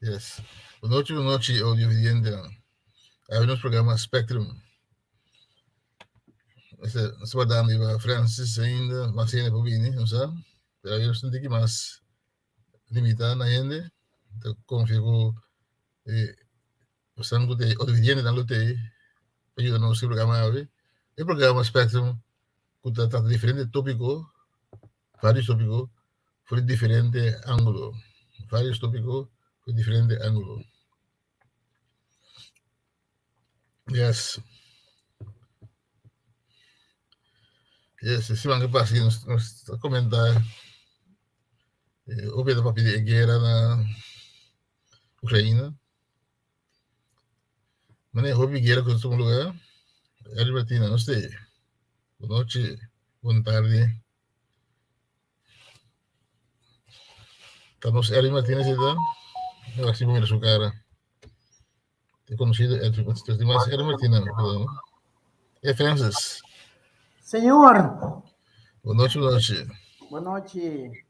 Yes. O noite audiovisiente, há uns programas Spectrum. Essa vai dar a Francis ainda, mas ainda para vir, não sabe? Pero eu senti que mais limitada ainda. Então, como ficou, o sangue de audiovisiente não lutei, ajuda no seu programa hoje. O programa Spectrum, que trata diferente tópico, vários tópicos, por diferente ângulo. Vários tópicos por diferente ângulo. Yes. Yes, se van que passa aqui nos comentar o Pedro para pedir guerra na Ucrânia. Mas nem houve guerra com todo lugar. Albertina, não sei. Boa noite, boa tarde. Estamos Eri Martínez, então. Eu acho que vou sua cara. Te conhecido entre os demais Eri Martínez, perdão. É Francis. Senhor, Boa noite, boa noite. boa noite.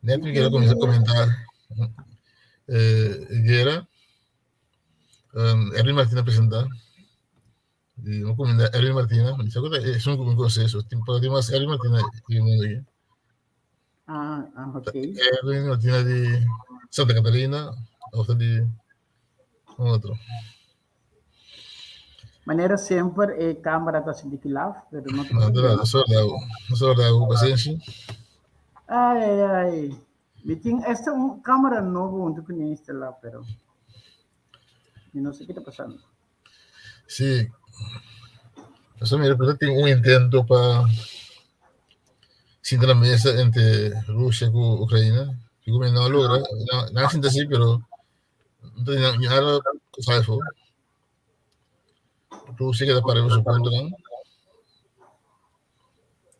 Neto me queria começar a comentar. Guerra. Eri Martínez apresentar. Vou comentar Eri Martínez. Isso é um consenso. Para ter mais Eri Martínez e o mundo aqui. Ok. Eri Martínez de Santa Catarina, outra de outro. Maneira sempre é câmara da Sindicilaf, pero não tem Não, problema. não só dá o paciência. Ai. Esta é uma câmara nova onde conhece lá, pero eu não sei o que está passando. Sim. Essa minha representa tem um intento para sentar na mesa entre Rússia e Ucrânia. Que como não logra, não sinta assim, pero não tem nada que sai fora. Rússia que dá para o seu ponto, não.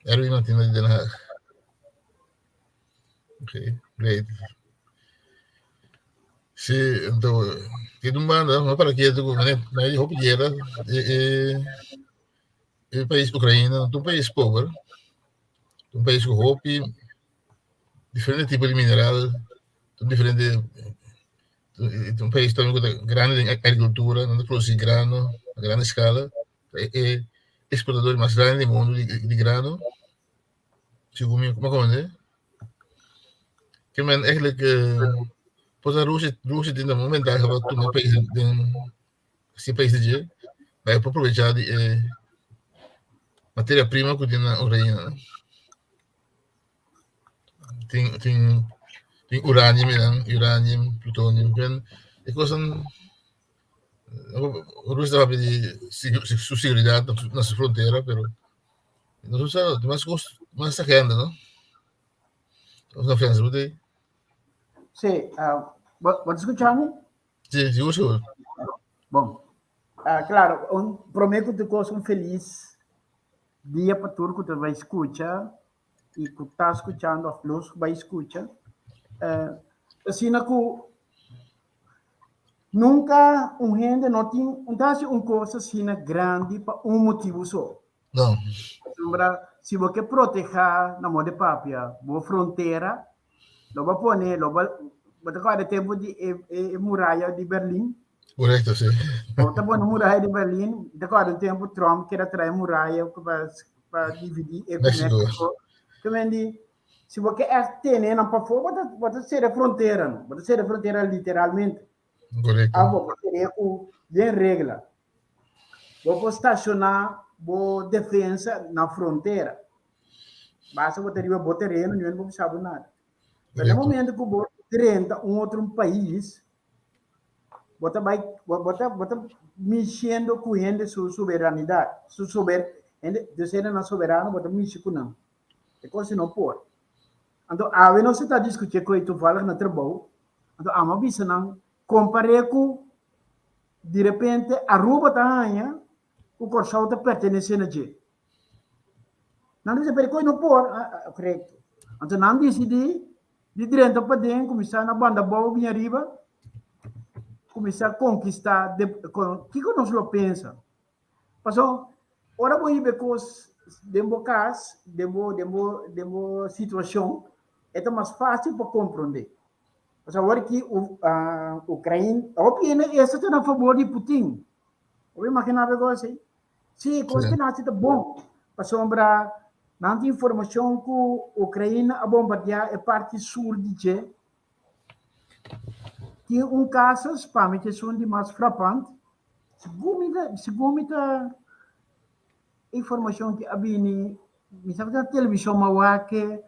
Erwin não tem nada de nada. Ok, great. Sim, então, que não manda, não para que tu, mas eu roubo guerra, o país Ucrânia, é um país pobre, um país com roupa, diferente tipo de mineral, diferente, um país também com grande agricultura, onde produz grano a grande escala, é exportador mais grande do mundo de grano, segundo como é que man eigenlijk pois a Rússia tem um momento que vai tomar país esse país de vai aproveitar de matéria-prima que tem na Ucrânia, né? tem urânio, plutônio, é coisa a Rússia vai pedir sua segurança na sua fronteira, pero não sabe, mais saqueando, não? Não fez isso daí? Sim, pode escutar-me? Sim, uso. Bom, claro, prometo que eu sou feliz dia para tudo que tu vai escutar e que está escutando a luz vai escutar. Assim, que nunca um gente não tem uma coisa assim grande para um motivo só. Não. Se você proteger na mão de papia, boa fronteira, não vai pôr, não vai ter tempo de muralha de Berlim. Correto, sim. Ou tá bom muralha de Berlim, depois do tempo Trump quer trazer muralha para dividir o México. Também se você tem não para fora, pode ser a fronteira, não? Pode ser a fronteira literalmente. Correto. Vou ter bem regra. Vou estacionar boa defesa na fronteira. Basta você ter um terreno, não sabe nada. Mas no momento que você renta outro país, você vai mexendo com a sua soberanidade. De ser na soberana, você mexe com não. É coisa não pode. Então, a não se está discutindo com isso, fala no trabalho. Então, a uma vista não comparei com, de repente, a roupa está aí, o corção está pertencendo a gente. Não diz que coisa não pode, correto. Então, não decidi, de dentro para dentro, começar na banda boa, vinha arriba, começar a conquistar, o que nós não pensa? Passou, ora vou ir ver coisas, demo caso, demo situação, é mais fácil para compreender. Mas agora que a Ucrânia, opina essa está a favor de Putin. Eu imaginava agora assim. Sim, coisa que nasce bom. Para sombra, não tem informação que a Ucrânia a bombardear a parte sul de Tchê. Tem caso, para mim, que são de mais frapante. Segundo a informação que havia, me sabe da televisão, mas que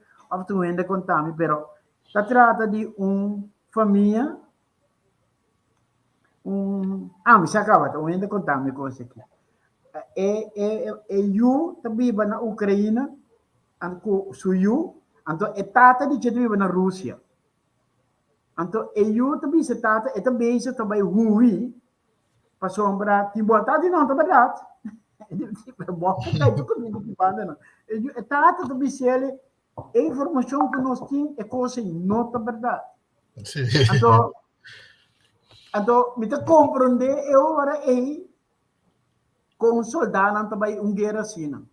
tu ainda contame, pero se trata de família, me se acaba, tu ainda contame coisa aqui. Eu também vai na Ucrânia, anco suyu, então é tata de jeito vai na Rússia. Então eu também se tata, é também se também ruim, para sombra, tem vontade não, tá verdade. É bom que cai tudo comigo que banda não. É tata também se ele a informação que nós temos é coisa não tá verdade. Então, me te compreender, eu agora com soldado não também guerra assim, não.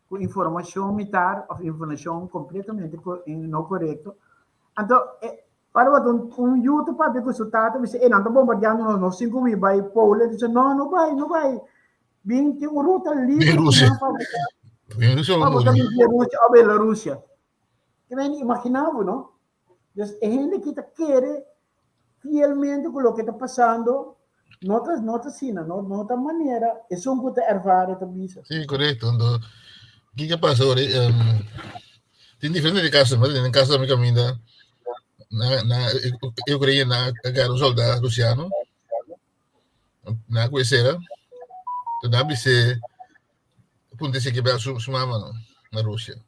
Com informação militar, ou informação completamente não correta. Então, para YouTube para ver que o soldado me diz, não, tá bombardeando nós 5 mil, vai Paulo, ele diz, não vai. Bem, tem uma ruta livre para botar a Bielorrússia. Que nem imaginava, não? Então, é gente que quer fielmente com o que está passando, não está maneira, é só um que está ervado também. Sim, correto. O que passa agora? Tem diferentes casos, mas no caso da minha caminha, eu creio na guerra soldado russiano, na coisa então deve ser punto se que vai sumar mano na Rússia.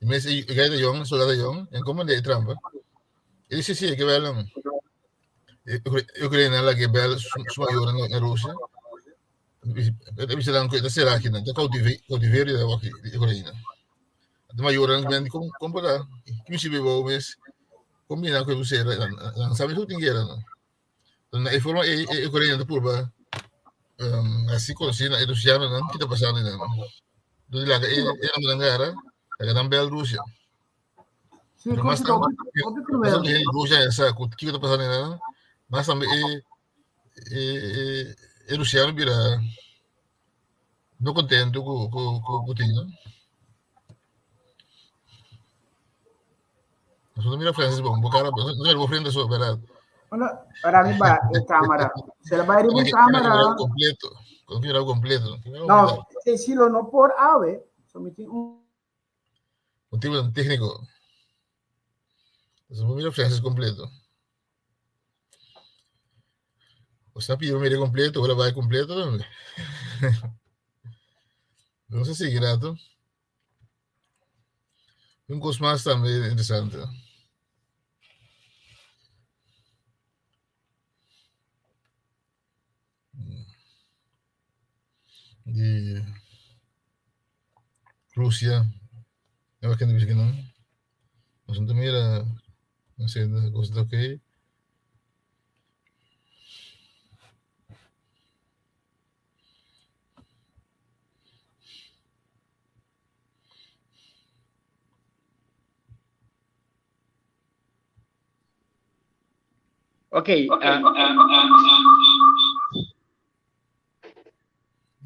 Mas o gajo Young, soldado Young, em comando de Trump, ele disse que vai lá. Eu creio nela que vai sumar na Rússia. Deve ser coisa será que não, cautiverio da Ucrânia. De maior ang ben como para que se bebo mas combina com você não sabe tudo ninguém não na forma é Ucrânia por ba assim conhecida é Russiano não que está passando não do lado é a Mangara é a Bielorrússia mas também Rússia essa que está passando não mas também é Russiano vira não contente com Putin não Sono mira Francis Bombo, cara, non ero prendere solo per Ora mi va in camera. Se la vai in camera. Completo. No, se si lo no por ave, un tipo tecnico. Sono mira Francis completo. O sapi mira completo, ora vai completo. Non so se è grato. Un cosmas também interessante. De Rússia, eu acredito que não. Mas não também era, não sei, coisa da ok. Ok.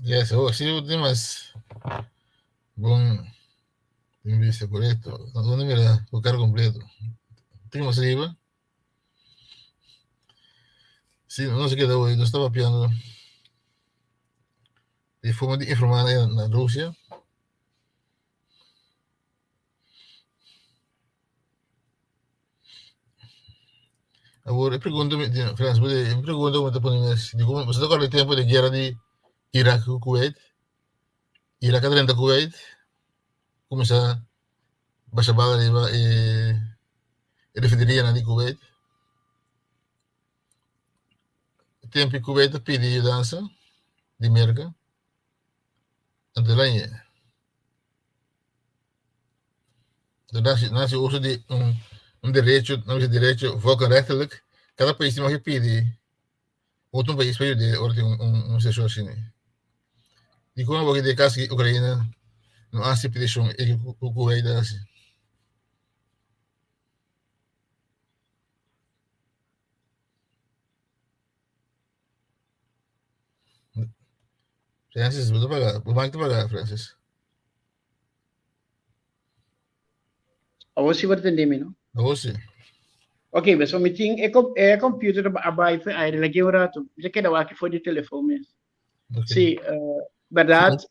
Yes, sì, mas buon invece corretto. Non mi era il carro completo. Prima saliva. Sì, non si chiede voi, lo stava piano di forma di informare na Russia. Agora, pergunta-me, Franz, me pergunta como está ponendo você está com o tempo de guerra de Iraque e Kuwait? Iraque dentro da Kuwait, começa a baixar bala e defenderia na de Kuwait. Tempo em Kuwait pede ajudança de América. Então, lá é. Então, nasce o uso de direito, não é direito, volkenrechtelijk. Cada país tem que pedir outro país para ajudar, ou tem sessão assim. E como eu vou caso que a Ucrânia não há essa petição, é que o Kuwait é assim. Francis, vou pagar. Vou mais pagar, Francis. Você vai entender, não? Você. Ok, mas o meeting é computer abai foi aí lagi um rato. Já que era aqui foi de telefone. Ok. Sim, verdade.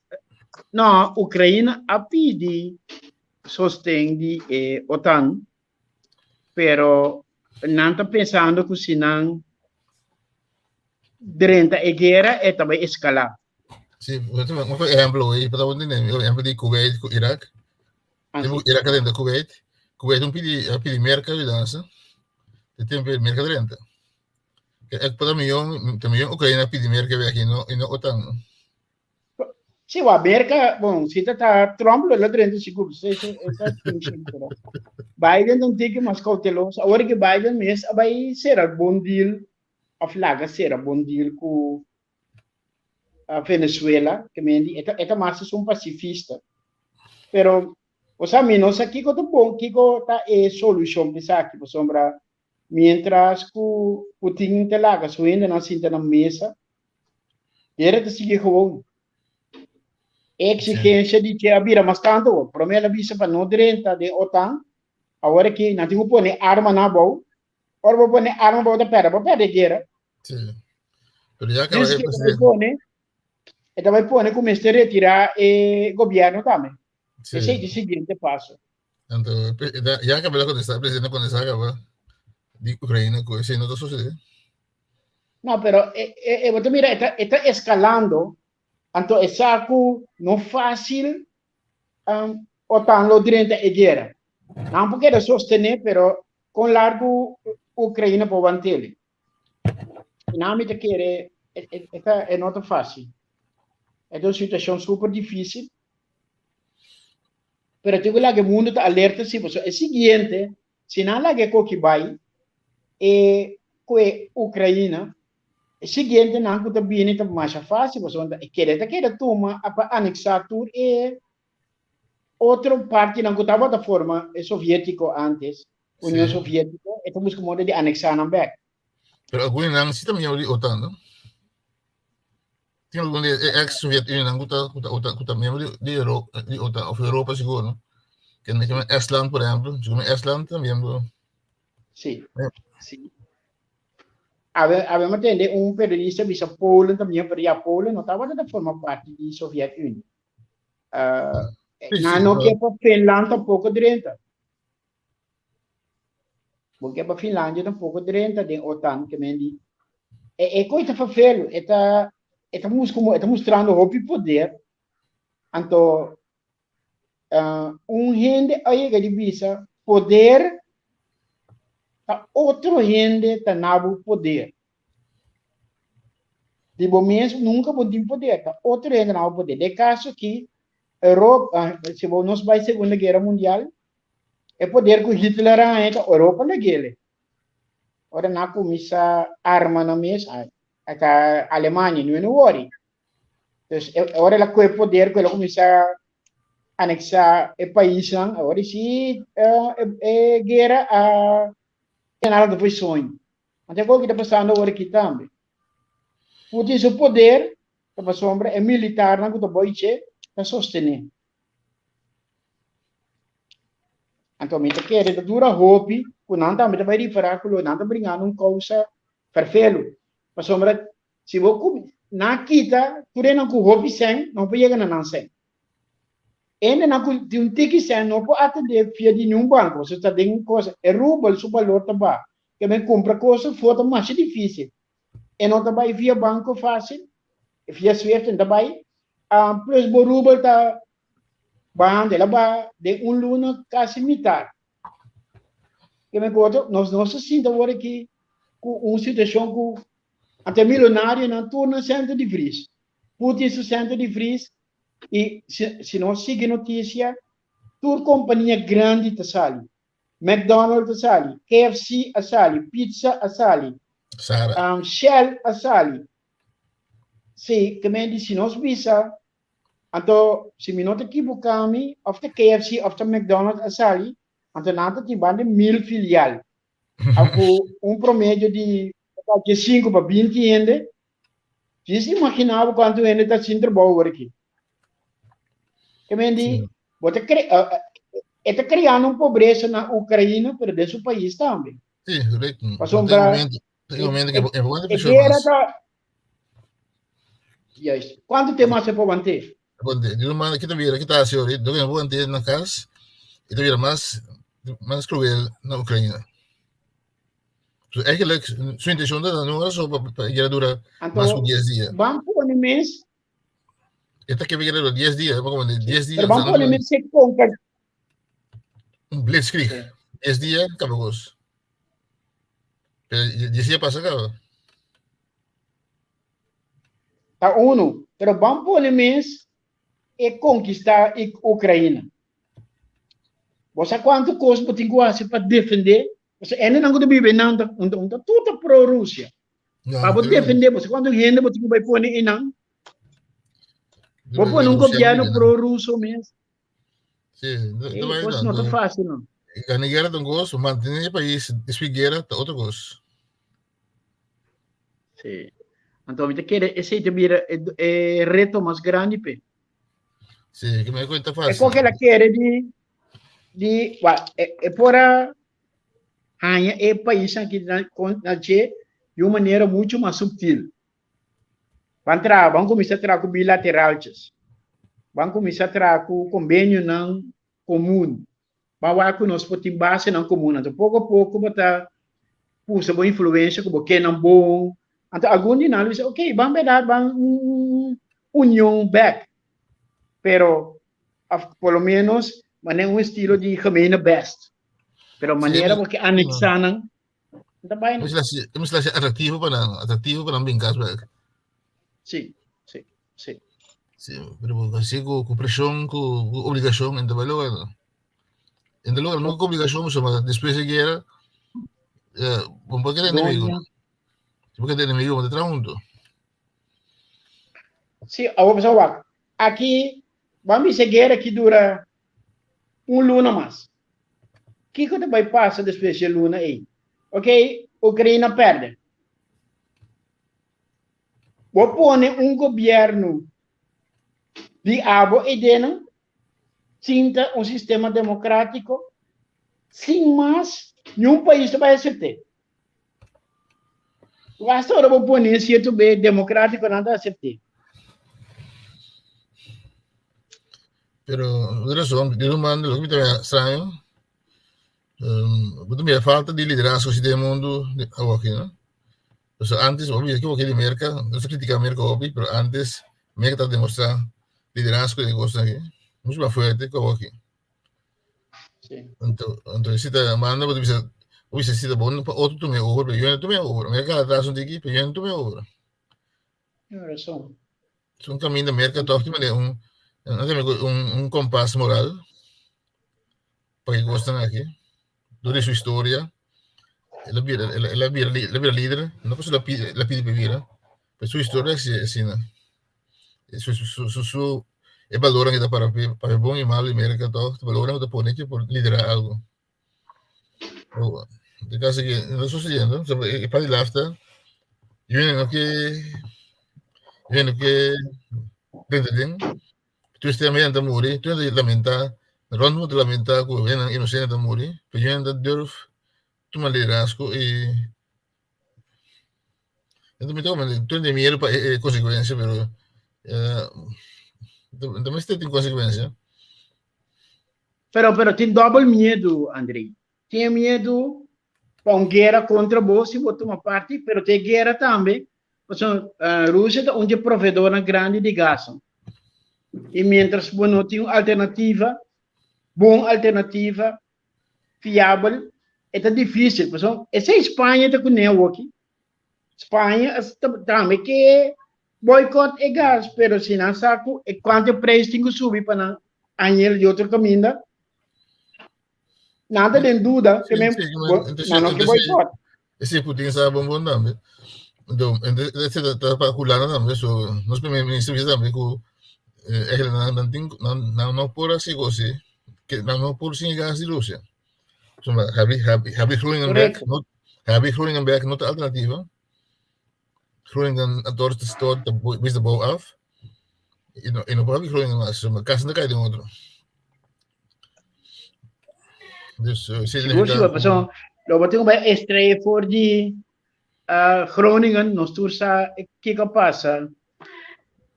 Não, Ucrânia a pedir sostém de OTAN, pero não está pensando que se não durante a guerra é também escalar. Sim, um exemplo aí, para onde nem, o exemplo de Kuwait com Iraque. Temos Assim, Iraque dentro da Kuwait. Kuwait não pedi merca de dança. Tem merca dentro. É para também Ucrânia pedir merca aqui e não OTAN. se o América, bom, se está Trump lá durante seguro, se está tendo Biden não tem que mais cauteloso. Agora que Biden mesmo vai ser um bom deal, a flaga será bom deal com a Venezuela, que me é mais um pacifista. Pero, o sea, menos aqui que o bom, que tá é solução para aqui, por sombra, mientras que Putin te laga, subindo na cinta na mesa, era de seguir com exigência de que a vira mais tanto, primeira vista para não direita de OTAN, agora que não tem que pôr arma na boa, ora vou pôr arma boa da para perder guerra. Sim. Pero já acaba Diz de que presidente. vai pôr começar a retirar o governo também. Esse é Sim. o seguinte passo. Então, já acabou de contestar, presidente contestar acaba de Ucrânia com isso não está sucedendo. Não, pero você mira, está escalando, então é saco não fácil OTAN lo durante a guerra. Não porque é sostener, pero com largo Ucrânia pode manter. Não me te quer, é não tão fácil. É uma situação super difícil. Pero tengo que o mundo está alerta se é o seguinte, se não lá que vai com a Ucrânia, é o seguinte não que está bem está mais fácil, você quer tomar para anexar tudo e outra parte não que estava da forma soviético antes, União Sim. Soviética, então busca modo de anexar na back. Pero alguns não se também é OTAN, não? Tem algum ex-Soviet Union que também é de OTAN, ou Europa seguro, não? Que é Estland, por exemplo, como Estland também Sim, sim. Habíamos tenido um periodista visa Polen também, porque a Polen não estava da forma parte da Soviet Union. Não que para Finlândia tampouco direita. Porque para Finlândia tampouco direita de OTAN, que me diz. É coisa para feio, está mostrando o poder. Então, gente aí que visa poder, outro gente está nabo poder. Tipo mesmo nunca vou ter poder, outro gente não poder. De caso que Europa, se nós vai Segunda Guerra Mundial, é poder que Hitler ainda Europa naquele. Ora na comissa arma na mesa, a Alemanha não é worry. Então, ora ela com poder que ela começa a anexar o país, agora se guerra a nada foi sonho. Até o que está passando agora aqui também. Putin seu poder, para sombra, é militar, não que está boiche, para sostener. Então, me quer dura roupa, que não também vai reparar que não está brincando uma coisa perfeito. Para sombra, se você na quita, tu não com roupa sem, não pode chegar na sem. Ainda não de tique sem, não pode atender via de nenhum banco. Você está dando coisa, é roubo o seu valor também. Que me compra coisa, foto mais difícil. E não também via banco fácil, via Swift também. Plus, o roubo está banda, ela vai de luna quase metade. Que me conta, nós sentimos agora que com uma situação que até milionário não torna centro de fris. Putin se centro de fris e se nós seguimos notícia, toda companhia grande está sali. McDonald's está sali, KFC está sali, pizza está sali, Shell está sali. Se que me diz, se nós visa, então, se me não equivocamos, of the KFC, of the McDonald's asali, então nada tem bande 1000 filial. Algo promédio de 5 para 20 ainda. Vocês imaginavam quanto ele está sem trabalho aqui. Que mendi, está criando pobreza na Ucrânia, pero de seu país também. Sim, correto. Passou Tem um momento que é bom de pessoa, guerra mas... tá... Yes. Quanto tempo mais você pode manter? De uma maneira que está a senhora, do que eu vou manter na casa, e vira mais cruel na Ucrânia. Eigenlijk, sua intenção não é só para a guerra dura mais que 10 dias. Vamos por um mês. Esta que a guerra dura 10 dias, vamos dizer, 10 dias. Vamos por um mês se conca. Blitzkrieg. 10 dias, acabou. 10 dias passa, acaba. Tá uno. Pero vamos por um mês e conquistar a Ucrânia. Você quanto custa para defender? Você ainda não consegue viver nada, tudo pró-Rússia. Para defender, você quando rende, você vai pôr em não. Vou pôr um governo pró-russo mesmo. Sim, não está fácil, não. A guerra não gosta, manter o país, essa guerra está outro gosto. Sim. Então, esse é o reto mais grande, pe. Sim, que me conta fácil. É porque ela quer por o país aqui de uma maneira muito mais subtil. Vamos começar a trabalhar com bilaterais. Vamos começar a trabalhar com convênio não comum. Vamos com nós podemos base não comum. Então, pouco a pouco, botar puxa boa influência, como que não bom. Então, algum de nós diz, ok, vamos dar união back. Pero, pelo menos, maneira um estilo de Khamenei best. Pero maneira porque anexaram, não vai não. Mas lá é atrativo para não brincar, velho. Sim. Sim, pero assim com pressão, com obrigação, então vai logo. Então logo não com obrigação, mas depois da guerra, vamos para aquele inimigo. Porque aquele inimigo vai entrar junto. Sim, pessoal, aqui vamos a guerra que dura luna mais. O que vai passar depois da luna aí? Ok, Ucrânia perde. Vou pôr governo de abo e deno, sinta sistema democrático, sem mais nenhum país vai aceitar. Basta agora vou pôr certo bem democrático, nada aceitar. Pero, de razão, de uma maneira que me estranho, me falta de liderança no mundo aqui, né? Então, antes, obviamente, que o América, não se critica a América, óbvio, mas antes, a América está demonstrando liderança que gosta aqui, muito mais forte que aqui. Então, se está mandando, você se está bom, outro tomei over, eu não tomei over. A América atrás não tem que, eu não tomei over. Um caminho da América, top, um compasso moral para que gostam aqui, durante sua história. Ela vira líder, não posso ela pide para vir, mas sua história é assim, né? É valor que dá para bom e mal, América, todo, valor que dá por liderar algo. De caso que não estou sucedendo, é para lá está, eu não que dentro tu estás mediante morrer, tu não lamentar, não te lamentar que o inocente morrer, mas eu não durf tomar liderazgo e então tu tem medo para consequência, mas também tem consequência. Pero tem double medo, Andrei. Tem medo para uma guerra contra você, vou tomar parte, pero tem guerra também. A Rússia é um provedor grande de gás. E mientras não tem uma alternativa, boa alternativa, fiável, é difícil. Essa Espanha está com network. Espanha também que boicote é gás, pero se não saco, é quanto o preço tem que subir para anel de outro caminho. Nada de dúvida, que mesmo não que boicote. Esse Putin sabe bom também. Então, esse está calculando também, nós primeiro-ministros também que não por assim você, que não por sem gás de Rússia. Habe Groningenberg, not alternativa. Groningen het dorp de stad, wist de bouw af. In op heb Groningen was, maar kassen de kijk doen. Dus Siguro, so, lo bating ba estreia for di Groningen, nos tour sa kika passa,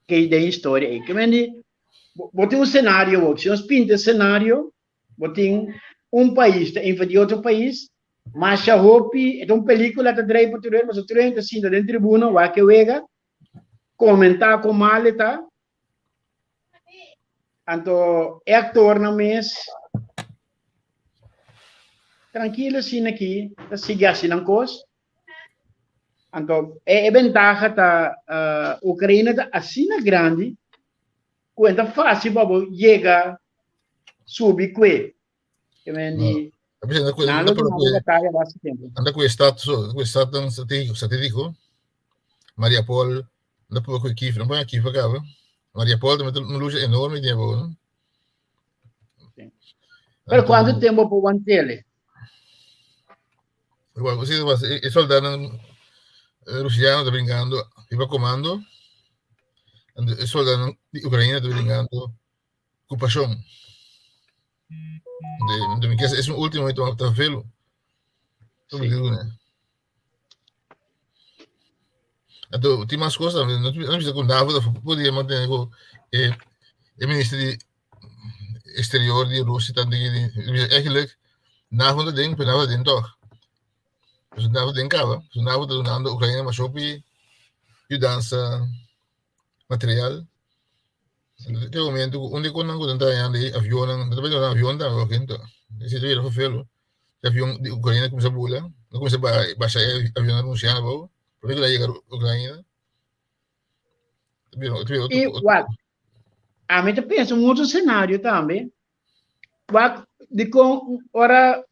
que de história aí. Que mendi, botem cenário, se nós pinta cenário, botem país, tá invadindo outro país, mas a hopi, é película que drei português, mas o trem tá assim, dentro da tribuna, o que wega, comentar com maleta, então, é ator na mês, tranquilo assim aqui, tá seguir assim não coisa. Então, é vantagem da Ucrânia tá assim grande, quando é fácil para chegar, subir que anda com o status strategico, Mariupol, não pode com Kiev, não vai Kiev para cá, Mariupol tem uma luta enorme de agora. Mas quanto tempo para manter? Você soldado russiano está brincando, iba comando, e soldado ucraniano está brincando ocupação. De mi casa es un último momento a velo. Então, tem mais coisas, não precisa com Dávila, podia manter o ministro de exterior de Rússia, eigenlijk, Dávila tem, Dávila tem toch. Dus Dávila tem cava, dus Dávila está donando a Ucrânia, mas shopping, ajudança, material. Naquele momento, onde quando não está ali, avião, não está vendo avião, está o quinto. Esse dia foi feio. O avião de Ucrânia começou a voar, não começou a baixar avião russiano, por que lá chega a Ucrânia? Igual, a mim pensa um outro cenário também. De com, ora,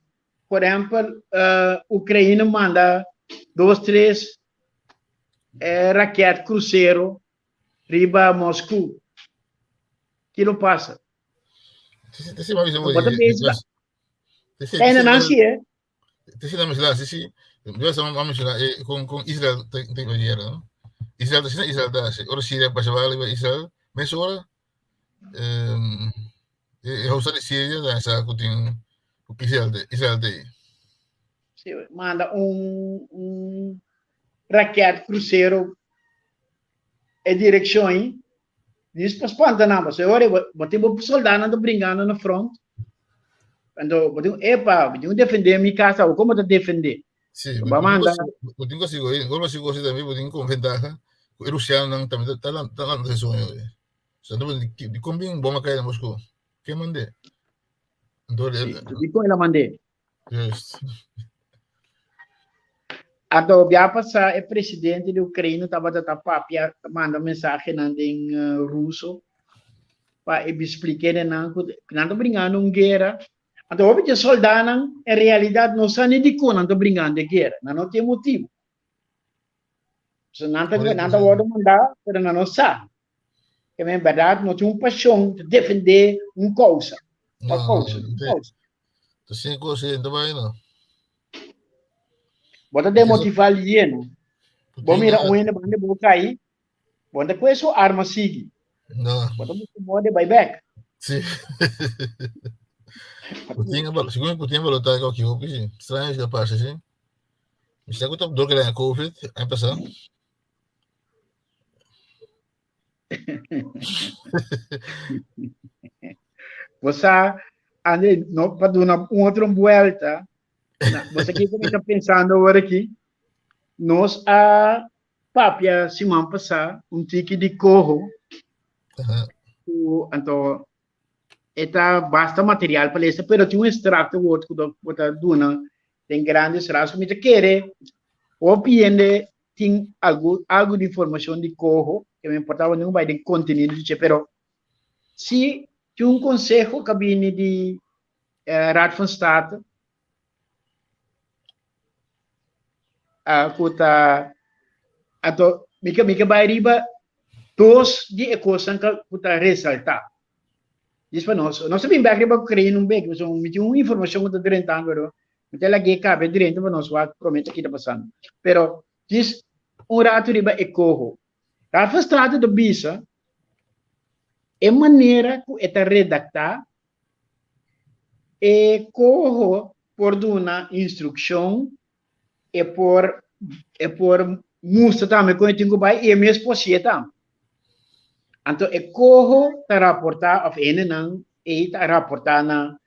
por exemplo, Ucrânia manda 2, 3 raquetes cruzeiro riba Moscou. Que não passa. Ainda não se é. Com Israel tem guerra. Israel está ora Síria passa vale Israel, mas ora a Rússia de Síria da essa que tem o Israel tem. Manda raquete cruzeiro em direção aí. Diz para espantar não, mas agora botem soldado brincando na front. Então, botem defender minha casa, ou como te defender? Sim, botem consigo aí, agora consigo também, botem com vantagem, o russiano também está lá na sonho. Então, de como bem bom cair na Moscou, que mandei? Então, de como ela mandei? Just. Então, já passar, o presidente da Ucrânia estava manda mensagem em russo para explicar que não está brincando uma guerra. Então, os soldados, em realidade, não sabem de como estão brincando de guerra, não tem motivo. Não está mandar, mas não sabe. Que, na verdade, não tem uma paixão de defender uma causa. Uma causa. Então, sem coisa, não vai, não. Bota demotivar ali, não? Bom, mira, ainda bande boca aí. Bota com isso, arma sigue. Não. Bota muito modo vai back. Sim. Segundo que tinha valutado que eu fiz, estranho essa parte, sim. Mas se eu estou dor que era COVID, aí passar. Você, André, não para dar uma outra volta. Você que está pensando agora aqui, nós a papia semana passada tique de corro, então está basta material para isso, mas tem extrato outro que está dando tem grandes rasgos, mas quer ou piende tem algo de informação de corro que me importava não vai de conteúdo de pero se tem conselho cabine de Raad van State atau mika bairiba dos de coisas que puta ressaltar. Diz para nós sabemos bem que para criar um bem, mas uma informação que está drentando, mas ela que cabe drento para nós, o promete que está passando. Pero diz rato riba e corro. Tá frustrado do bisa, é maneira que é redactar, e corro por uma instrução, por mostra também como tem que vai, e mesmo possível também. Então, é corro para rapportar, of ene não, e para rapportar na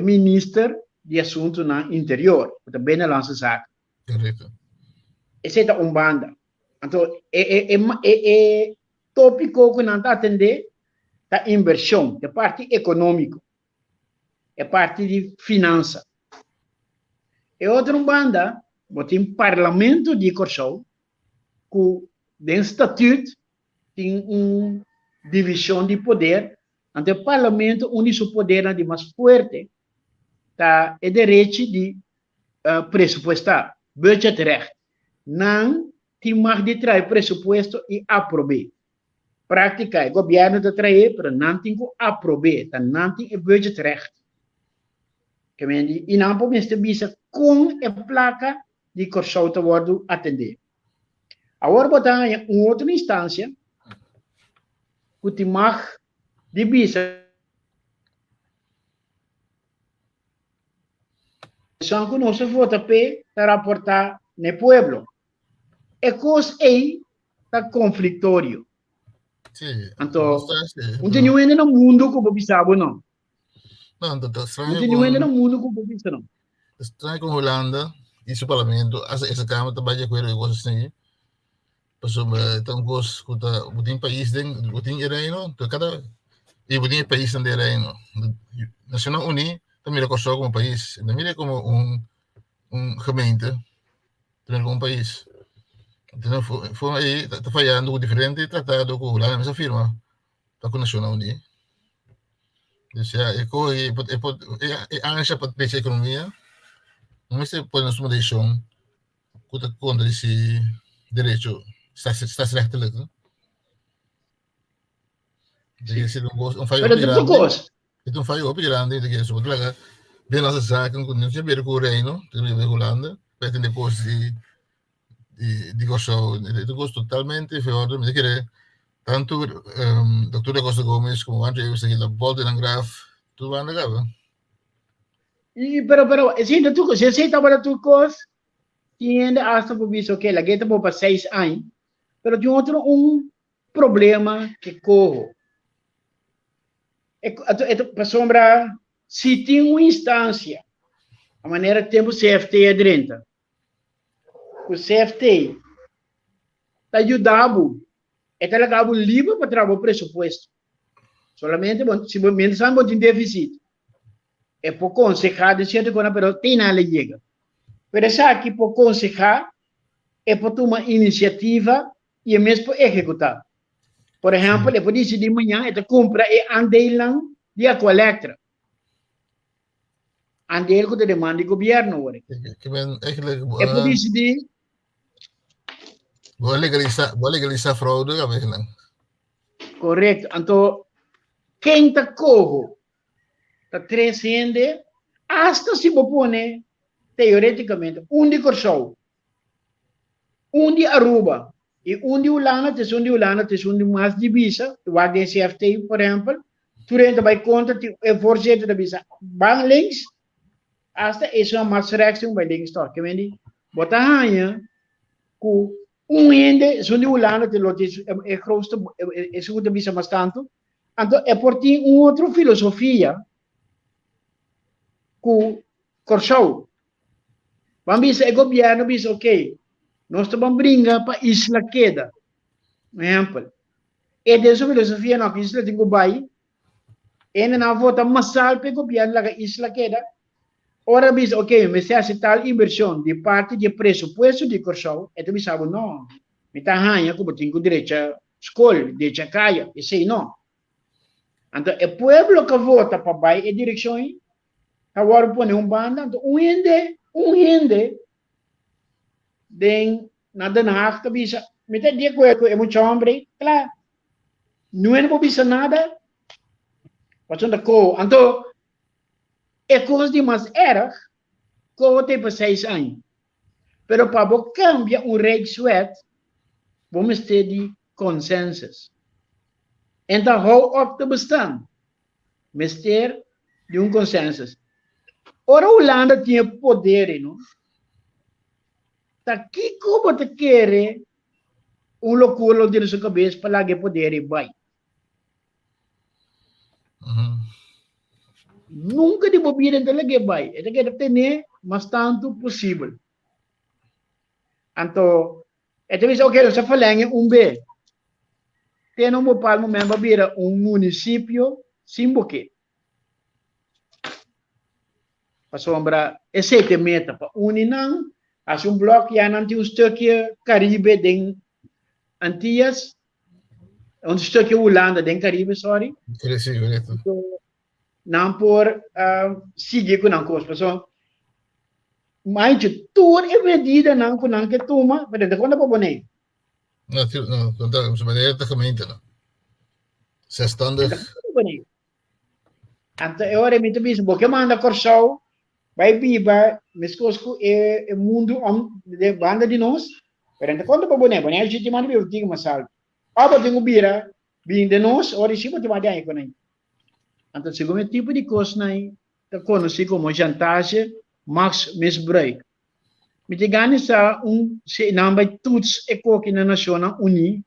ministro de assunto na interior, também na lança saca. Correto. Esse é um banda. Então, é tópico que não está atender da inversão, da parte econômica, é parte de finança. E outra banda, tem parlamento de Corsol, que tem estatuto, tem uma divisão de poder, ante o parlamento, onde o poder é mais forte, tá, é direito de pressupostar, budgetrecht. Não tem mais de trazer pressuposto e aprovar. Prática, o governo está trazendo, mas não tem que aprovar, não tem o budgetrecht. E não podemos ter com a placa de Corsol te worden atender. Agora, botar em outra instância, que te mag de bisa são que nós vota para aportar no pueblo. É coisa aí está conflitório. Sim. Então, não tem ainda no mundo que você sabe, não. Não, não tem ainda no mundo que você sabe, não. Estranho com Holanda e seu parlamento, essa Câmara trabalha com ele, coisas assim. Então, tem país, tem reino, cada tem país tem reino. Nacional Unie também é como um país, também é como gemeente, também como um país. Então, foi aí, está falhando com diferente tratado com a Holanda, mas afirma, está com a Nacional Unie. É ancha para a economia, não se pode uma decisão contra esse direito statsrechtelijk. Deve ser um falho grande. É um falho grande, que isso pode levar bem nossa zaken, não se ver com o reino, de Holanda, vai ter coisas de gosto, de gosto totalmente fora, mas que tanto Dr. Costa Gomes como André Eusebio, a Paul de Landgraf, tudo vai andar, né? Pero, assim, tu, se você estava tu coisa, tinha hasta por isso que a gueta por 6 anos, pero tinha outro problema que corre. Para sombra, se tem uma instância, a maneira que temos CFT é dentro. O CFT está ajudando, está legado livre para trabalhar o pressuposto. Solamente, se você não tem déficit, é por aconselhar, de certa forma, mas tem nada chega. Mas essa aqui, por aconselhar, é por tomar iniciativa e é mesmo para executar. Por exemplo, é por isso de manhã, é compra e andeilan de a coleta. Andeil que demanda do governo. É por isso de... Vou legalizar fraude, correto. Então, quem está corro, está crescendo, hasta se propõe, teoreticamente, de Corsol, de Aruba, e de Holanda, de mais de visa, o ADCFT, por exemplo, tu vai contra, é forçado da visa, bang links, hasta isso é uma reação by links, que vem botar ranha, com ende, de Holanda, é grootste, é segunda visa mais tanto, então é por ti outra filosofia, com Corsol. Vamos dizer, o governo diz, ok, nós estamos brincando para a Isla Queda, por exemplo. E dessa filosofia, na Isla de Dubai, e na volta massal para o governo da Isla Queda, ora diz, ok, mas se hace tal inversão de parte de pressuposto de Corsol, e tu me sabe, não, me está ranha, como tenho direito a escola, direito a caia, e sei, não. Então, o povo que vota para baixo é direção, agora põe banda, então, ende, den na Den Haag que bisa mete dia é muito homem claro não é não bisa nada passando co então é coisa de mais era co tem para 6 anos pero para cambia reg suet vamos ter de consensus. Então, hou op te bestaan. Mas ter de consensus. Ora, Holanda tinha poder, não? Tá que como te quer loucura de sua cabeça para lá poder e vai. Nunca de bobina de lá vai. É que ter mas tanto possível. Então, é talvez eu quero só falar em B. Tem um momento vira município sem buquê. Para sombra, esse é meta para uninang, as bloco já não tem stukje Caribe den Antillas, stukje Holanda den Caribe, sorry. Correto. Não por seguir com a coisa, pessoal. Mas de tudo é medida não com que toma, mas de quando para boné. Não, de maneira da gemeente, não. Zelfstandig. Então, eu era muito bem, porque manda corção, vai viva, mas coisco é mundo de banda de nós, mas quando para boné, boné a gente manda ver o que mas salvo. Aba tenho bira, bem de nós, ora se pode mandar aí com aí. Então, segundo tipo de coisa aí, que conhecido como chantagem, misbruik. Met die gaan is se naam bij toets ook in de Nationale Unie.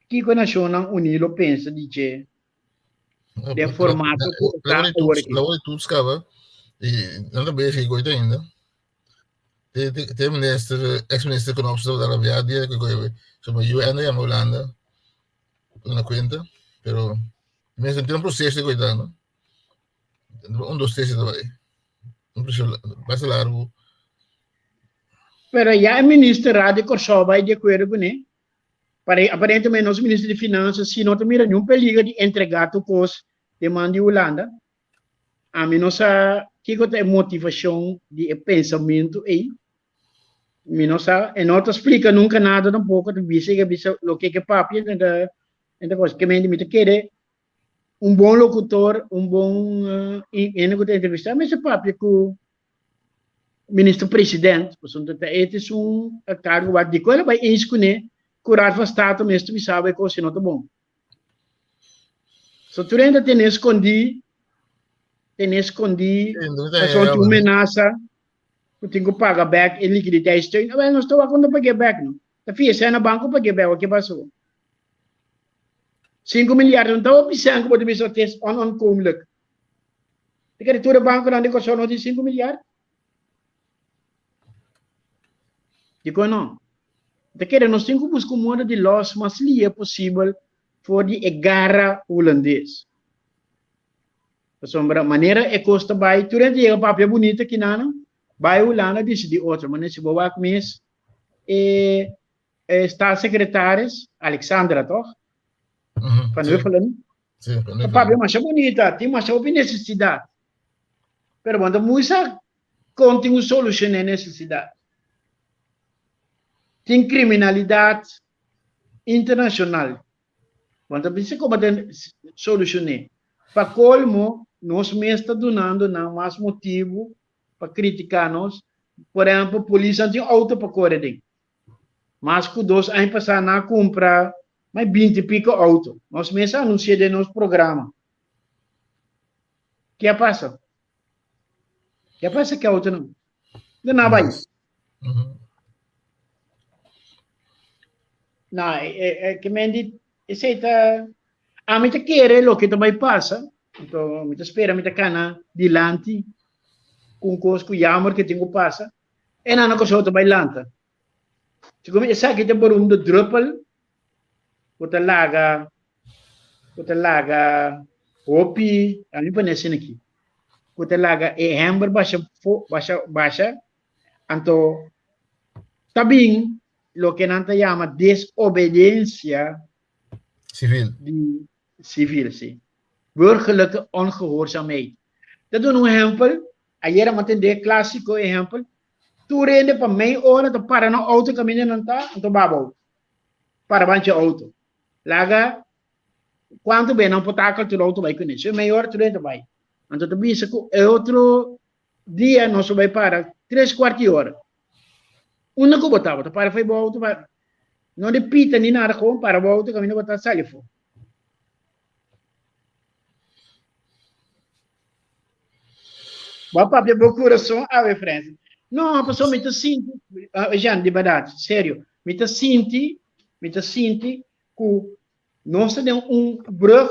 Kijk de Nationale Unie lo pensa dice de formato Lavoro di toets cava e non è bene che goita ainda. Te minister, ex-minister con opção da Arabiadia que goive, insomma, UN e Holanda una quinta, però mesmo tem processo de goita, no? Dos três vai. Um processo bastante largo. Pero já é ministro de Corso vai de acordo com ele. Aparentemente, nosso ministro de Finanças, se não tem nenhum perigo de entregar o custo de mão de Holanda, a mim não sabe que é a motivação de pensamento aí. Me não sabe, e não te explica nunca nada tampouco, tu visse o que é papo, então coisa que me quer bom locutor, bom entrevista, mas é papo com ministro-presidente, portanto, este é cargo de qual vai escolher curar o Estado, mesmo que sabe que se não é bom. Se tu ainda tem escondido, pessoal te ameaça, tu tem que pagar back em liquidez, não estou a pagar back, não. Tá fiel, se é na banco pagar back, o que passou? 5 miljarden, não estava pensando que pode me sortear onkomelijk. De criatura banco não tem só não de 5 miljarden. Digo não. De que nós temos que buscar modo de loss mais livre possível for de agarra holandês. Sombra maneira é costa vai, tu rende o papel bonito aqui não, vai Holanda disse de outra maneira se boa com mês está secretários Alexandra toch? Quando eu falando, o papel mais bonita, tem mais necessidade. Pero quando muita contém uma solução é necessidade. Tem criminalidade internacional. Quando você como solucionar, para colmo, nós mesmos estamos donando mais motivo para criticar nós. Por exemplo, a polícia tem auto para correr. Mas com 2 anos passar na compra, mais 20 e pico auto. Nós mesmos anunciamos no nosso programa. O que passa? O que passa que auto não? Não vai. Não, que me diz, a mim te quer o que também passa, então me espera me te cana dilante com coisa que jammer que tenho passa, e não coisa também lanta. Se como essa que te por druppel, o te laga hopi, a mim parece aqui. O te laga hamber baixa, então tá bem lo que não se llama desobediência civil, sim. Burgerlijke ongehoorzaamheid. Dat doen we een exempel. Ayer a entender clássico exemplo. Tu rende para meia hora, tu para na auto caminho não tá, então babo. Para bancha auto. Laga quanto bem não potacal tu auto vai conhecer. Meia hora tu rende vai. Então tu bisa que é outro dia nós vai para 3/4 hora. Una que botava, tu para foi bom, tu para. não repita nem nada com para volta caminho para sair fora. Mas para o coração a referência. Não, a pessoa me está sentindo, já de verdade, sério, me está sentindo que nós temos brug,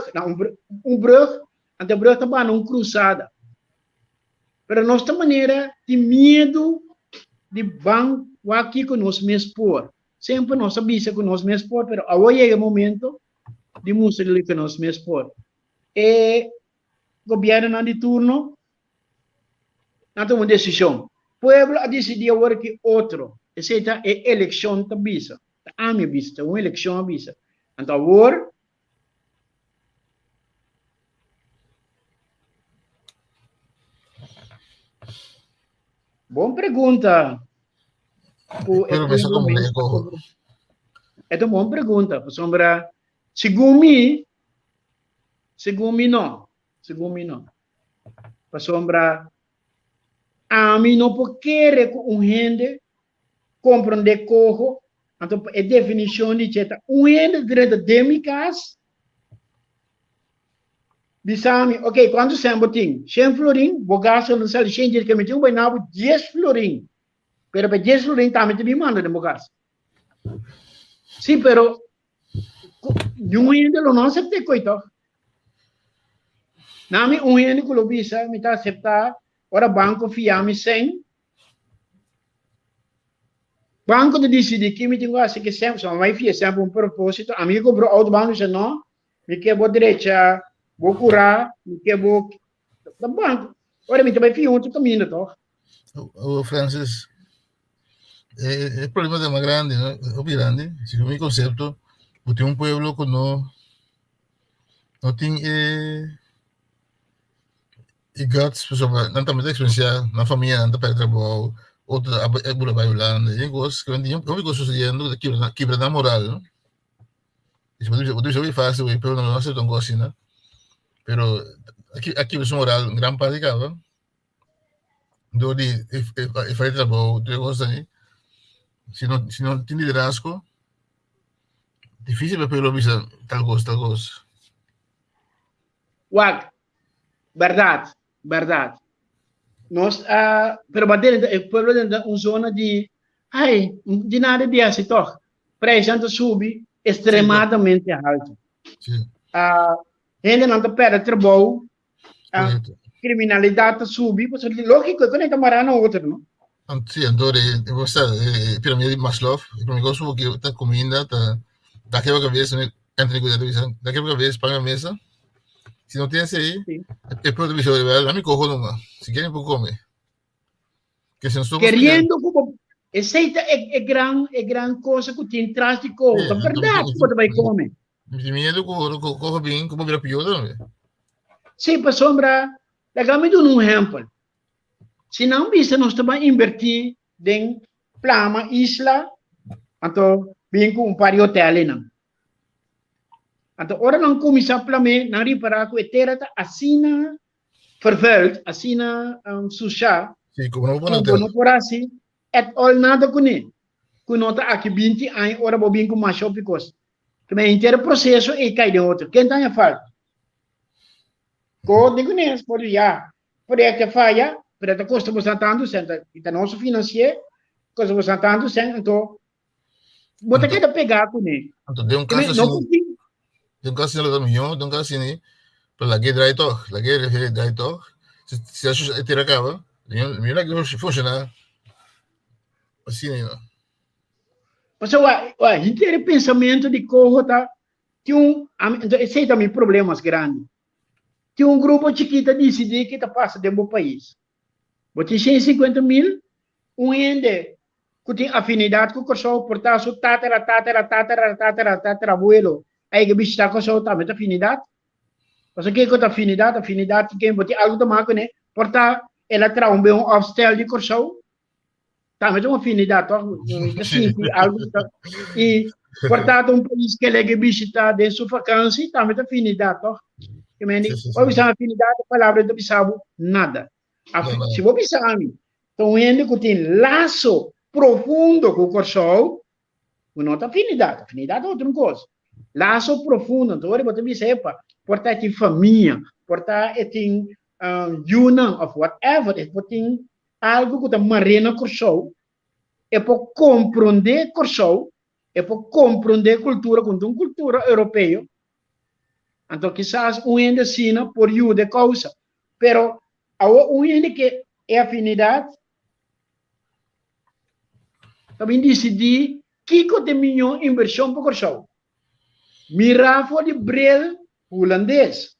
até brug também não cruzada. Mas nossa maneira de medo de banco aqui com nós mesmos por. Sempre nós sabemos com nós mesmos por, mas agora é o momento de mostrar com nós mesmos por. E o governo de turno não toma decisão. O povo a decidir agora que outro. Essa é eleição da bisa. A minha bisa, uma eleição a bisa. Então agora boa pergunta. Pero me sa como le ko. É uma boa pergunta. Sombra, segundo mim, não. Sombra, a mim não pode querer que gente compreender corro. Então, é definição de cheta. Gente dentro de minha casa, bisami, ok, quando você botin 100 florim, vou gastar no sal, 100 dias que me tinha, vai na 10 florim. Pero para 10 florim também te me manda de bogas. Sim, pero um gente não aceita coito. Nami um gente que lo bisa, me tá aceitar, ora banco fiame 100. Banco de decidir que me tenho assim que sempre, só vai fiar sempre um propósito. Amigo cobrou outro banco, disse não, me quer vou direita, vou curar, me quer vou da banco. Ora me também fiar outro caminho, toh. O Francis, o problema é mais grande, né? O grande, segundo o meu conceito, tem um povo que não tem guts, pessoal, não tem muita experiência na família, não tem para trabalhar, outro é bula bailando, e gosto que eu gosto sucedendo quebra da moral, isso pode ser fácil, mas não é tão gosto, né? Pero aqui o moral, grande parte cava, do de faz trabalho, eu gosto aí, se não tem liderazgo, difícil para pelo bisa tal coisa. Wag, verdade. Nós, pero bater o povo dentro uma zona de nada de assim, toh. Preço sube extremadamente alto. Ainda não está perto trabalho, criminalidade sube, porque lógico que não está marando outro, não? Sim, então, você pirâmide de Maslow, o negócio que está comendo, daquela cabeça, entra em cuidado, daquela cabeça, paga a mesa. Se não tem esse aí, é para o bicho, a mim corro numa. Se querem, por comer. Que se não estou querendo, como essa é grande coisa que tem atrás de corro. É verdade, você vai comer. De medo, corro bem, como vira pior também. Sim, para sombra, legalmente um exemplo. Se não, você não está a invertir em plama, isla, então, bem com pari hotel, não. Então, ora não começar a planear, não reparar que a terra está assina, vervuild, assina suja. Sim, como não não por assim, é all nada com ele. Quando nós está aqui 20 anos, ora vou bem com mais shopping. Também inteiro processo e cai de outro. Quem está em falta? Quando digo nisso, pode já. Projeto falha, projeto custa bastante, senta, está nosso financeiro, custa bastante, senta, então, bota que pegar com ele. Então, deu um caso assim. Tem um caso assim, milhão, tem um caso assim, para lá que dry talk, lá que refere dry talk, se acha que ter acaba, melhor que funciona assim, não. Mas o inteiro pensamento de corro tá, esse é também problemas grandes. Tem grupo chiquito decidir que está passando dentro do país. Bote 150 mil, ende que tem afinidade com o pessoal, portanto, tatara, abuelo. Aí que bicho está com o também afinidade. Porque que é afinidade que bote algo de marco, né? Portanto, ela traz um obstáculo de corção. Também tem uma afinidade, assim, algo e portanto um país que ele visita de sua vacância, também tem afinidade, que me diz, ou bisa afinidade, a palavra do bisabo nada. Se você bisami, então ele que tem laço profundo com o corção, Uma outra afinidade. Afinidade é outra coisa. Laço profundo. Então, você me sepa, portar em família, portar em união, of whatever, tem algo que está marina corso, é para compreender corso, é para compreender cultura, com uma cultura europeia. Então, quizás um ainda ensina por de causa, pero um ainda que é afinidade, também decidir que tem minha inversão para corso. Mirar de bril holandês.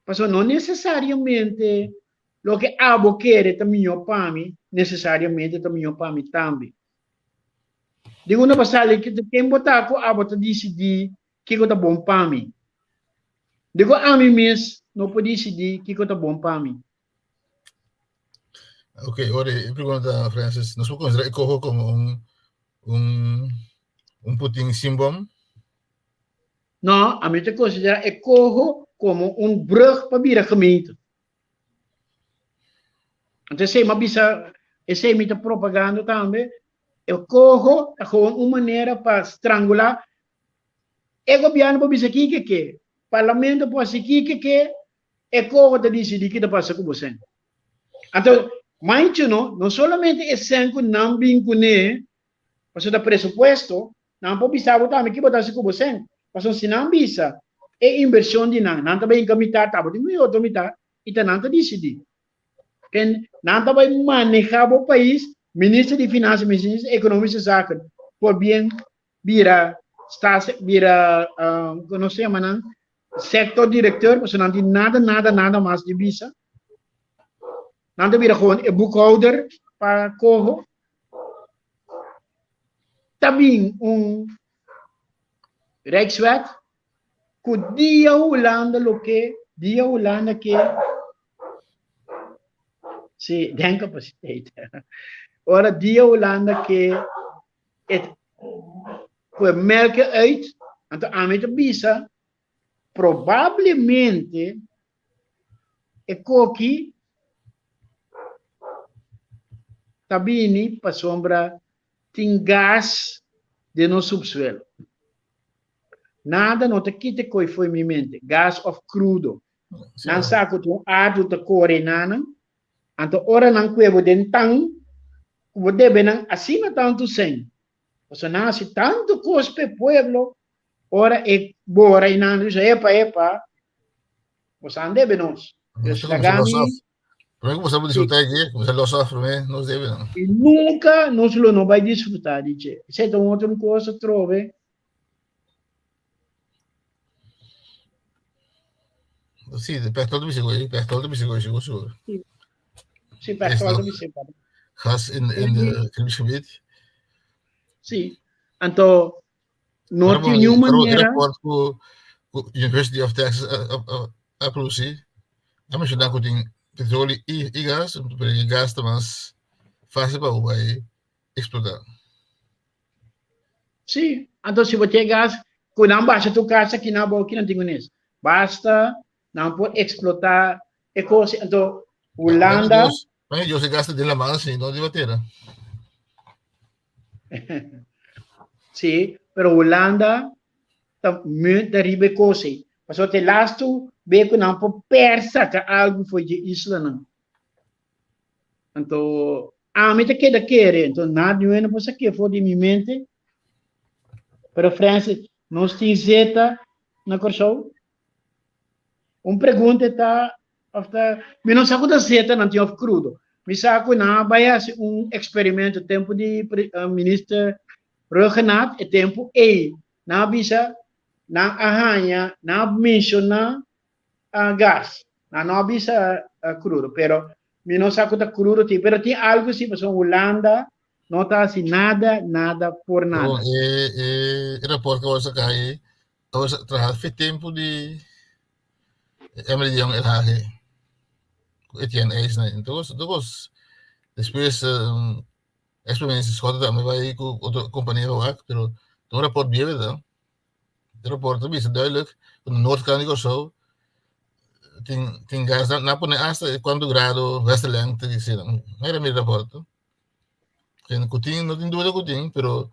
Mas não necessariamente o que abo quer também para mim, necessariamente também para mim também. Digo uma passagem que quem botar com abo te decidir que é bom para mim. Digo a mim mesmo não pode decidir que é bom para mim. Ok, ora, eu pergunto a Francis, nós podemos considerar Ecoho como Putin símbolo? Não, a mim te considera Ecoho como brug para vir a gemeente. Então, sei, mas bisa, esse é propaganda também. Ecoho é uma maneira para estrangular. O governo para bisa que parlamento para se que Ecoho te decide que passa com você. Então, mas não somente esse que não vincule, mas o presupuesto, não pode bisa também que botar se com você. Mas se não bisa, é inversão de não também encaminhar, tá, tem outro mitad, e tá não decidir. Que não vai manejar o país, ministro de Finanças, ministro de Economia e Zaken, por bem vira como se chama, não? Sector diretor, mas não tem nada mais de visa. Não vira gewoon boekhouder para Coho. Também Rijkswet, que dia Holanda que se tem capacidade. Ora, dia Holanda que melk uit, então a minha visa, provavelmente é coqui também para sombra tem gás de no subsuelo. Nada não te quite coi foi minha mente, gás of crudo. Não saco tu ado te corenana, então ora não cuevo dentang, o debe não acima tanto sem. Você nasce tanto cospe pueblo, ora é bora e não diz epa, você não deve nós. Você como você pode disfrutar aqui, você lo sofre, não deve não. E nunca não vai desfrutar, dice. Se tem outra coisa, trove. Sì, per todo mi seguoi, sicuro. Sì, per todo mi seguoi. Gas in de Filmgebied. Sì, anto non ti una maniera. Rapport con University of Texas a Prusi. Ama siya na kuting petroli e gas, pero yung gas mas fácil para vai explotar. Sì, anto se você gas, com não baixa tu casa que não boa que não tem nisso. Basta não pode explotar e coisa, então Holanda. Mas eu se gasta de la mano assim, não de bater. Sim, pero Holanda tá muito terrible coisa. Mas o te lasto bem que não pode persa que algo foi de isla não. Então, a mim te queda querer, então nada não pode que for de minha mente. Pero Francis, nós temos zeta na corso. Pergunta está, eu não sei da zeta não tinha crudo. Me saco na baia experimento tempo de ministro Regenat e tempo na bisa na arranha na menciona gas na bisa crudo, pero me não saco da crudo tipo, pero tem algo assim, mas Holanda não está assim nada por nada. Bom, rapport que você cai, você trabalha foi tempo de Emily Young Elhage, Etienne Ace, né? Então, depois experiências escola também vai com outra companhia lá, pero um rapport bem verdade. O rapport também é duidelijk, no Noord-Kant of zo, tem gás na pone hasta quando grado Westerland te dice, não era meu rapport. Tem não tem dúvida que tem, pero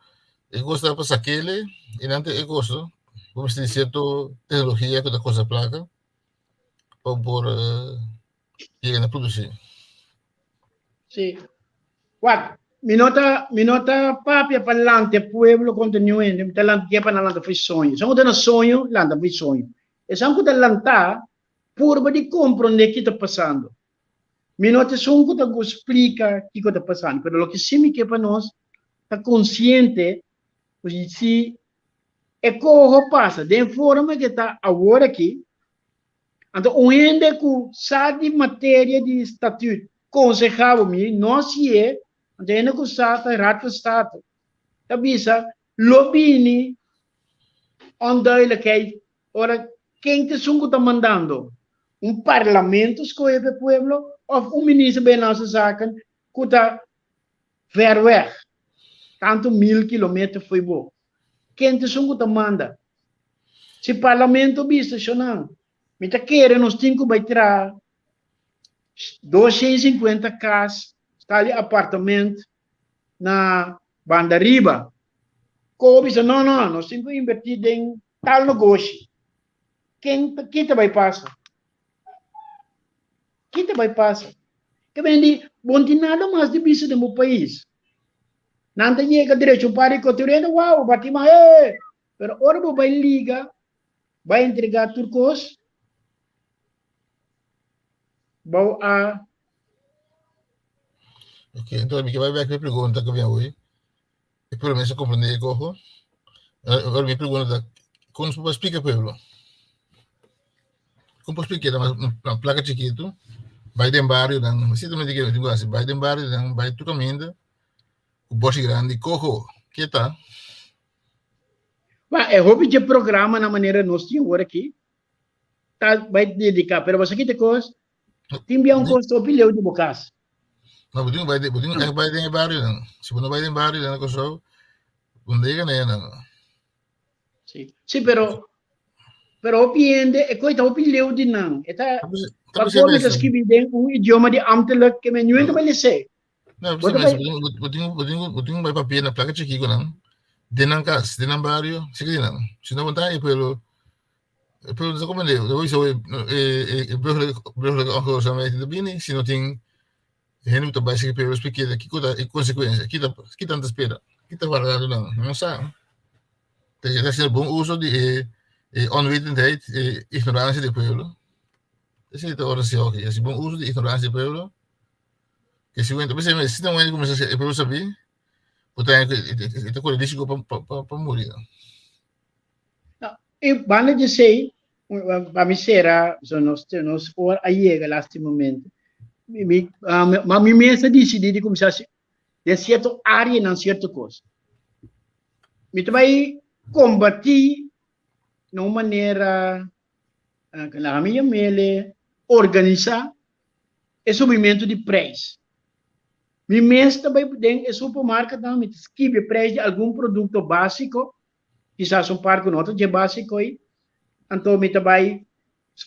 E gosta para aquele, e não tem gosto. Vamos ter certa tecnologia que da coisa placa para pôr chegar na produção. Sim. What? Minota papia para lante pueblo continuamente, me talang que para lante foi sonho. São que sonho, lante foi sonho. E são que lanta por de compreender o que está passando. Minota são que está explica o que está passando, pero lo que sim me que para nós está consciente, pues se é como passa, de forma que está agora aqui, então onde que sabe matéria de estatuto, concejava me, nós é Dene ko stata, rato stata. Tabisa, lobini, onduidelijkheid. Ora, quem te sungo está mandando? Um parlamento escolhe para o pueblo ou um ministro de nossas zaken que está ver weg. Tanto 1000 km foi bom. Quem te sungo está manda? Se o parlamento vista, não. Me está querendo nos 5 vai tirar 250 casas, está ali apartamento, na banda riba. Como isso, não, nós temos que invertir em tal negócio. Quem vai passar? Quem vai passar? Que vem bom de nada mais de bicho do meu país. Não tem chega direito para o coturno, uau, bati mais. Pero ora vai liga, vai entregar turcos, vai a. Ok, então me vai ver que pergunta que vem hoje. E pelo menos eu compreender e corro. Agora me pergunta, como se explica pueblo? Como explica na placa chiquito, vai de barrio, não sei também que digo assim, vai de barrio, não vai tu caminho, o bosque grande, corro, que tá? Mas é hobby de programa na maneira nós temos agora aqui. Tá, vai dedicar, pero você que te coisa, tem bem custo opileu de bocas. Não, vai de barrio, não. Se não vai de barrio, não é só, onde é não. Sim, pero opiende, e coita opileu de não. Eta, Tapi para me escrever um idioma de ambtelijk que me não entra mais ser. Não, sim, mas botinho vai papel na placa chiquito, não. Denan cas, denan barrio, se que não. Se não vontade, pelo não sei como é, eu isso burgerlijk ongehoorzaamheid de binnen, se não tem Henry tá basic pelo explicar que coisa e consequência, que tanto espera, que tá guardado não sabe. Tem que ser bom uso de onwetendheid, ignorância do pueblo. Esse é o oração aqui, esse bom uso de ignorância do pueblo. Que se aguenta, mas se não é como se o pueblo sabe, portanto, ele corre risco para morrer. E vale dizer, a misera, nós or aí neste momento. Mas me mesa decidi de começar de certa área não certa coisa. Me vai combater de uma maneira que na minha mele organizar esse movimento de preço. Me mesa também tem supermercado não me esquive preço de algum produto básico, quizás um par com outro de básico aí, então me vai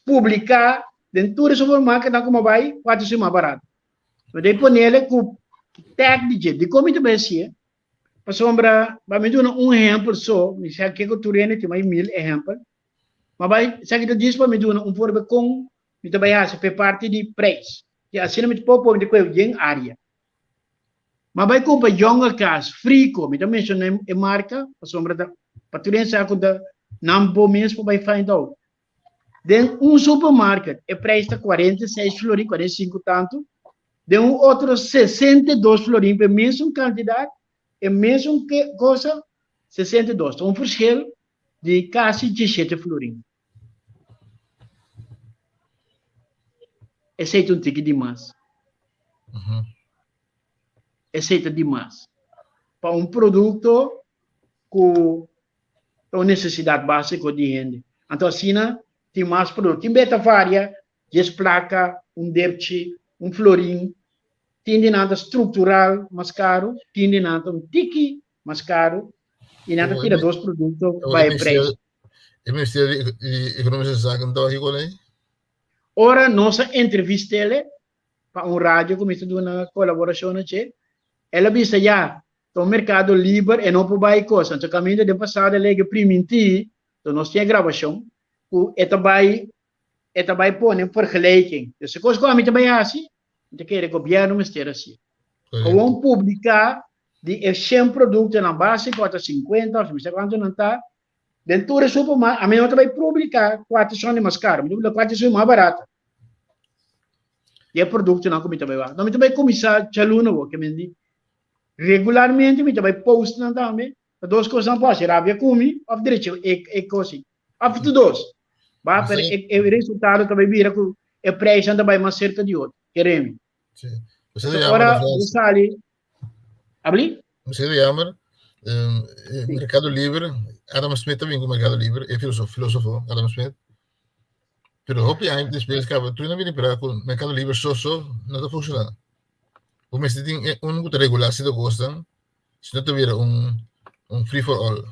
publicar dentro do supermercado não como vai pode ser mais barato. Mas depois nele com tag de como itu besi para sombra para me dar exemplo só me sei que eu turene tem mais 1000 exemplos mas vai se que diz para me dar forma com me também acha per parte de preço e assim me popo de coisa em área mas vai comprar jonga cas frico me também mencionei a marca para sombra da para turene saco da nambo mesmo vai find out dentro supermercado é preço 46 florins 45 tanto de outro 62 florins para a mesma quantidade, é a mesma coisa, 62. Então, um forskel de quase 17 florins. Aceita um ticket demais. Aceita demais. Para um produto com uma necessidade básica de gente. Então, assim, tem mais produtos. Tem beta varia, 10 placa, um debte, um florim, tende nada estrutural mais caro, tende nada um tique mais caro, e nada tira dois produtos, vai preço. O Ministério de Economia e Sociedade não está aqui com ele? Ora, nossa entrevista ele, para um rádio, começa a uma colaboração, ela disse já, Então, mercado livre e não por baixo coisa. Então, caminho de passada, lega priminti, então nós temos gravação, o eta vai pôr em vergelijking. Dus se coisa como também é assim, então que o governo mistério assim. Como publicar de 100 produtos na base, cota 50, não sei quanto não está, dentro do supermercado, a minha vai publicar 4 são mais caros, mas 4 são mais baratas. E é produto não como também vai. Não me também começar a aluno que me diz regularmente me também post não também. Duas coisas não pode ser, havia comi, of direito é coisa. Of to dos. Vai para o resultado também vira que é preço também mais cerca de outro. Queremos. Sim. Agora, Sali, abri? Você lembra? Mercado Livre, Adam Smith também com Mercado Livre, é filósofo, Adam Smith. Pero hopi aí depois que tu não vem para com Mercado Livre só não está funcionando. O mês tem que regular se tu gosta, se não tiver free for all.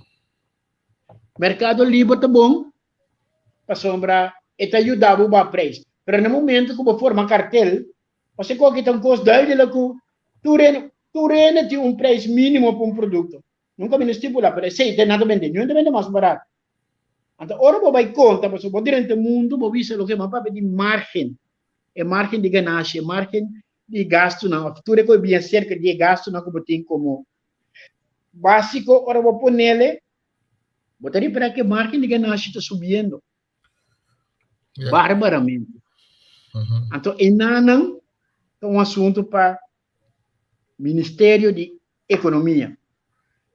Mercado Livre tá bom, para sombra, e te ajudava a preço. Pero no momento que você forma cartel, você coloca um custo de lá que tu tem preço mínimo para produto. Nunca me estipula, pero sei, tem nada a vender, não vende mais barato. Então, ora você vai conta, você pode durante o mundo, você vê o que é uma papel de margem. É margem de ganância, é margem de gasto, não. Tudo é que bem cerca de gasto, não como tem como básico, ora você põe nele, você tem para que margem de ganância está subindo. Barbaramente. Então, não é um assunto para Ministério de Economia.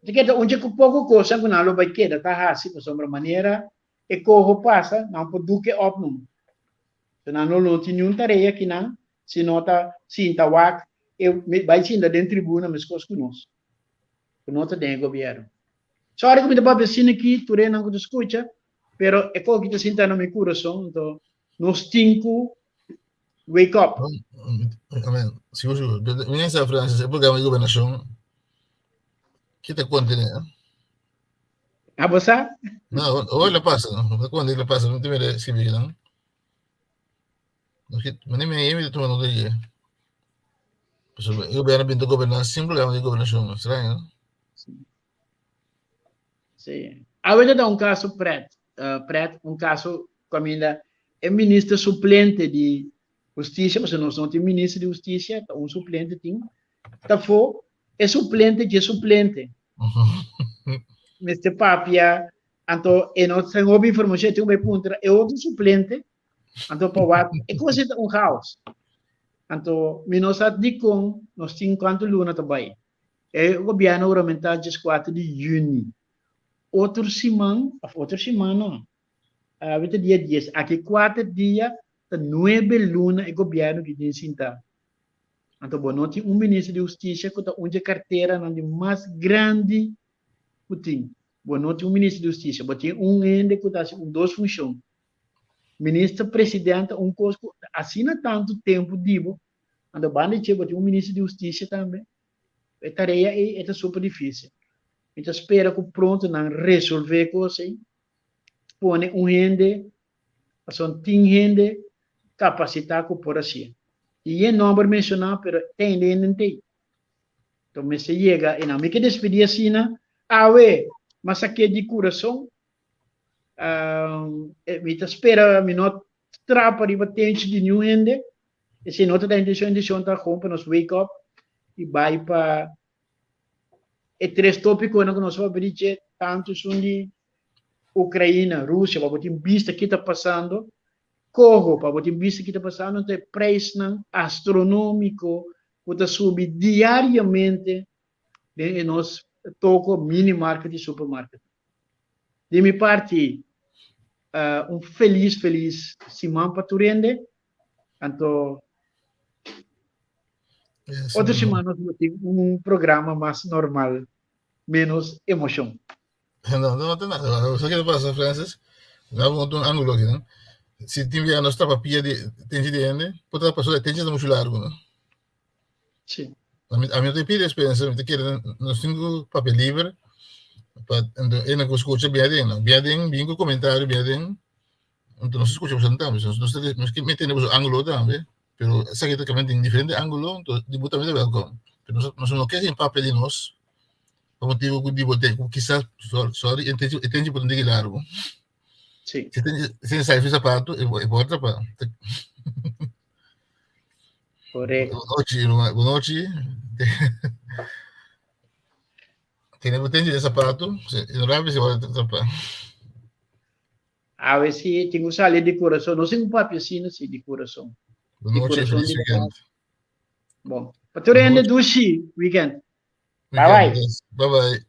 Então, onde pouco coisa que não vai quedar, tá assim, por sombra maneira, e corro passa, não pode do que opnum. Então, não tem nenhuma tarefa que não, se nota, se não está vai sim da dentro tribuna, mas coisas que nós. Que nota tem governo. Só que me dá para ver aqui, tu não te escuta, pero é coisa que te sinta no meu coração, então, nós temos wake up. Amém. Se você, minha essa França, é programa de governação, que te conta, né? Ah, você? Não, olha passa, quando ele passa, não tem medo se vir, não. Mas nem me tô no dia. O governo pintou governar sem programa de governação, estranho, não? Sim. Agora dá caso preto, caso como ainda é ministro suplente de Justiça, mas nós não temos ministro de Justiça, suplente tem, tá for, é suplente que é suplente. Mr. Papia, então, e nós temos informação, tem ponto, é outro suplente, então, para é coisa caos. Então, nós nós temos quanto luna também. É o governo orçamental de 4 de junho. Outra semana, dia 10, aqui 4 dias, 9 lunas, o governo que tem sentado. Então, nós temos ministro de Justiça que está onde a carteira é mais grande que tem. Nós temos ministro de Justiça, mas tem ende que está com 2 funções. Ministro presidente, coisa assina tanto tempo, digo, então, tem ministro de Justiça também. A tarefa é super difícil. Então, espera que pronto não resolver coisa, põe ende, tem gente capacitada por assim. E é número mencionado, mas tem não tem. Então, me se chega, e não me quer despedir assim, mas aqui de coração, me espera, me não trapa de batente de nenhum ende, e se não tem intenção, está compra, nós wake up, e vai para e 3 tópicos que nós vamos ver, tanto são de Ucrânia, Rússia, para ter vista que está passando, corro, para ter vista que está passando, tem preço astronômico, que está subindo diariamente, e nós tocamos mini market e supermarket. De minha parte, feliz semana para tu rende, então, outra semana nós temos programa mais normal, menos emoção. Não tem nada. Só que passa, Francis, não tem ângulo aqui, não? Se tiver a nossa papia de tem de ende, pode estar passando tem de muito largo, não? Sim. A mim tem pide experiência, me quer nós temos papel livre, para não que escuta bem com comentário bem, então nós escuta bastante, nós que metemos ângulo também. Pero essa aqui também tem diferente ângulo, então debutamente welcome. Pero nós não queremos papel de nós, o motivo que digo tem quizás sorry entende por onde largo Sim. se sai o sapato e porta para Correto. boa noite tem o tende de sapato não rabe se volta para A ver se tenho sale de coração. Não sei um papo assim, assim, de coração. boa De noite coração feliz de weekend bom. Para tu ainda do weekend. Bye bye. bye bye